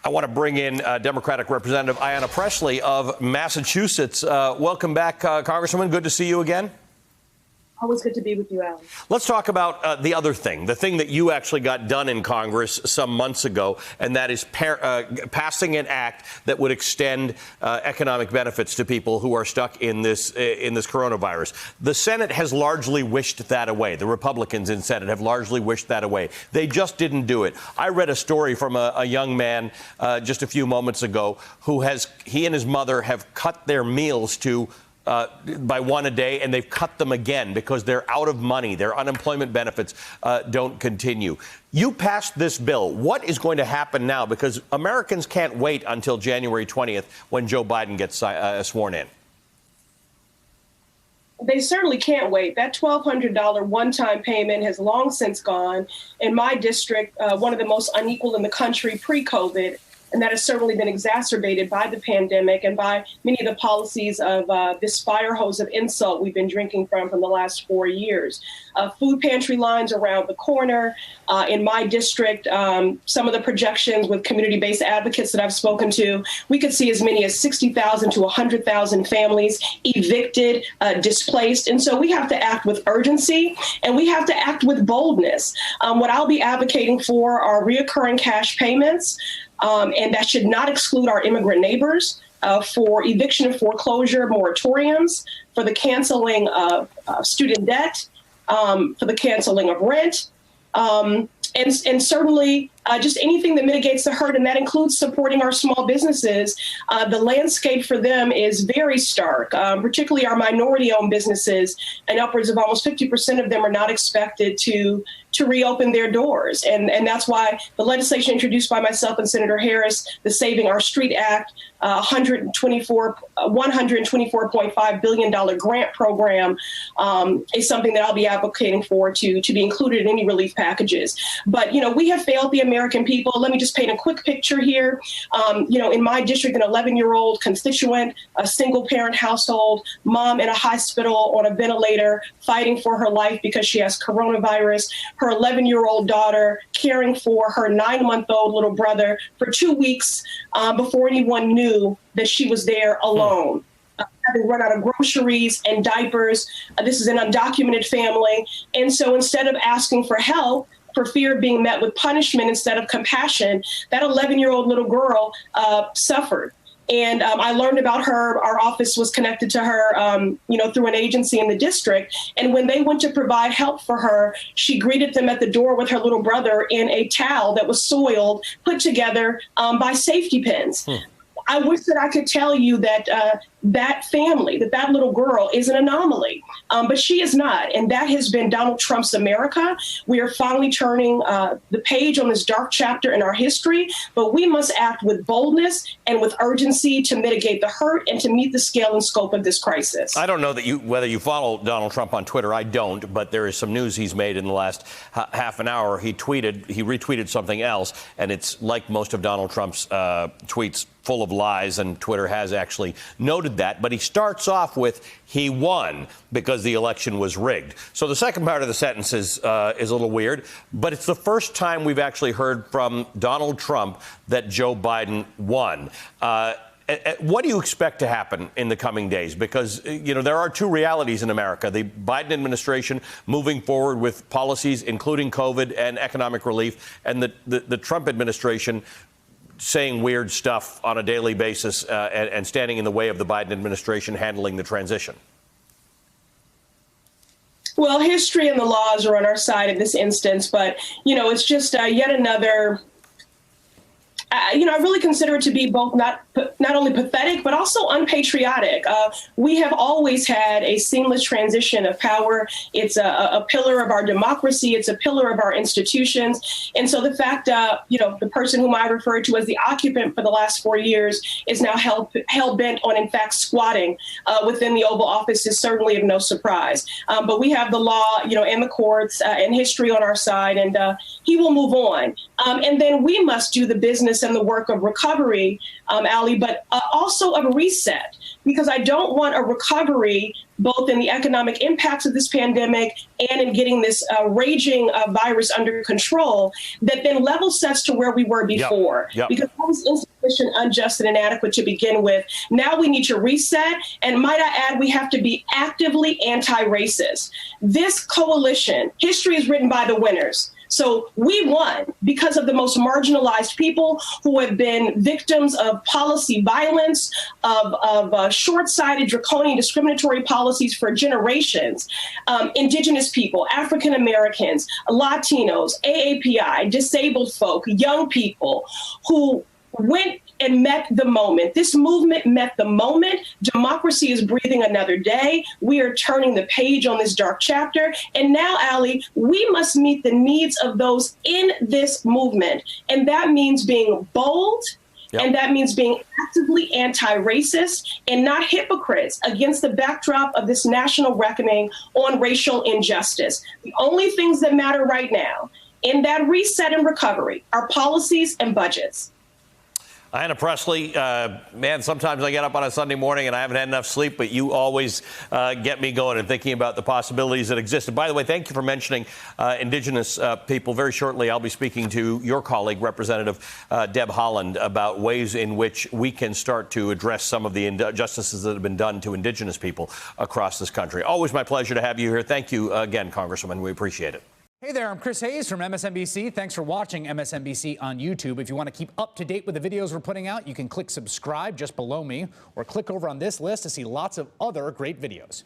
I want to bring in Democratic Representative Ayanna Pressley of Massachusetts. Welcome back, Congresswoman. Good to see you again. Always good to be with you, Alan. Let's talk about the other thing, the thing that you actually got done in Congress some months ago, and that is passing an act that would extend economic benefits to people who are stuck in this coronavirus. The Senate has largely wished that away. The Republicans in Senate have largely wished that away. They just didn't do it. I read a story from a young man just a few moments ago he and his mother have cut their meals to by one a day, and they've cut them again because they're out of money. Their unemployment benefits don't continue. You passed this bill. What is going to happen now? Because Americans can't wait until January 20th when Joe Biden gets sworn in. They certainly can't wait. That $1,200 one-time payment has long since gone. In my district, one of the most unequal in the country pre-COVID, and that has certainly been exacerbated by the pandemic and by many of the policies of this fire hose of insult we've been drinking from the last 4 years. Food pantry lines around the corner. In my district, some of the projections with community-based advocates that I've spoken to, we could see as many as 60,000 to 100,000 families evicted, displaced. And so we have to act with urgency, and we have to act with boldness. What I'll be advocating for are reoccurring cash payments, and that should not exclude our immigrant neighbors, for eviction and foreclosure moratoriums, for the canceling of student debt, for the canceling of rent, and certainly just anything that mitigates the hurt, and that includes supporting our small businesses. The landscape for them is very stark, particularly our minority-owned businesses, and upwards of almost 50% of them are not expected to reopen their doors. And that's why the legislation introduced by myself and Senator Harris, the Saving Our Street Act, $124.5 billion grant program, is something that I'll be advocating for to be included in any relief packages. But, we have failed the American people. Let me just paint a quick picture here. In my district, an 11-year-old constituent, a single-parent household, mom in a hospital on a ventilator, fighting for her life because she has coronavirus, her 11-year-old daughter caring for her 9-month-old little brother for 2 weeks before anyone knew that she was there alone. Having run out of groceries and diapers. This is an undocumented family. And so instead of asking for help, for fear of being met with punishment instead of compassion, that 11-year-old little girl suffered. And I learned about her. Our office was connected to her, through an agency in the district. And when they went to provide help for her, she greeted them at the door with her little brother in a towel that was soiled, put together by safety pins. I wish that I could tell you that that family, that little girl is an anomaly, but she is not. And that has been Donald Trump's America. We are finally turning the page on this dark chapter in our history, but we must act with boldness and with urgency to mitigate the hurt and to meet the scale and scope of this crisis. I don't know that whether you follow Donald Trump on Twitter. I don't, but there is some news he's made in the last half an hour. He retweeted something else, and it's like most of Donald Trump's tweets, full of lies, and Twitter has actually noted that. But he starts off with, he won because the election was rigged. So the second part of the sentence is a little weird, but it's the first time we've actually heard from Donald Trump that Joe Biden won. What do you expect to happen in the coming days? Because, there are two realities in America. The Biden administration moving forward with policies, including COVID and economic relief, and the Trump administration saying weird stuff on a daily basis and standing in the way of the Biden administration handling the transition. Well, history and the laws are on our side in this instance, but, it's just yet another. I really consider it to be both not only pathetic, but also unpatriotic. We have always had a seamless transition of power. It's a pillar of our democracy. It's a pillar of our institutions. And so the fact, the person whom I refer to as the occupant for the last 4 years is now hell-bent on, in fact, squatting within the Oval Office is certainly of no surprise. But we have the law, and the courts and history on our side, and he will move on. And then we must do the business and the work of recovery, Ali, but also of reset, because I don't want a recovery both in the economic impacts of this pandemic and in getting this raging virus under control, that then level sets to where we were before. Yep. Because that was insufficient, unjust, and inadequate to begin with. Now we need to reset. And might I add, we have to be actively anti-racist. This coalition, history is written by the winners. So we won because of the most marginalized people who have been victims of policy violence, of short-sighted, draconian, discriminatory policies for generations. Indigenous people, African Americans, Latinos, AAPI, disabled folk, young people who went and met the moment. This movement met the moment. Democracy is breathing another day. We are turning the page on this dark chapter. And now, Ali, we must meet the needs of those in this movement. And that means being bold. Yep. And that means being actively anti-racist and not hypocrites against the backdrop of this national reckoning on racial injustice. The only things that matter right now in that reset and recovery are policies and budgets. Ayanna Pressley, man, sometimes I get up on a Sunday morning and I haven't had enough sleep, but you always get me going and thinking about the possibilities that exist. And by the way, thank you for mentioning Indigenous people. Very shortly, I'll be speaking to your colleague, Representative Deb Haaland, about ways in which we can start to address some of the injustices that have been done to Indigenous people across this country. Always my pleasure to have you here. Thank you again, Congresswoman. We appreciate it. Hey there, I'm Chris Hayes from MSNBC. Thanks for watching MSNBC on YouTube. If you want to keep up to date with the videos we're putting out, you can click subscribe just below me or click over on this list to see lots of other great videos.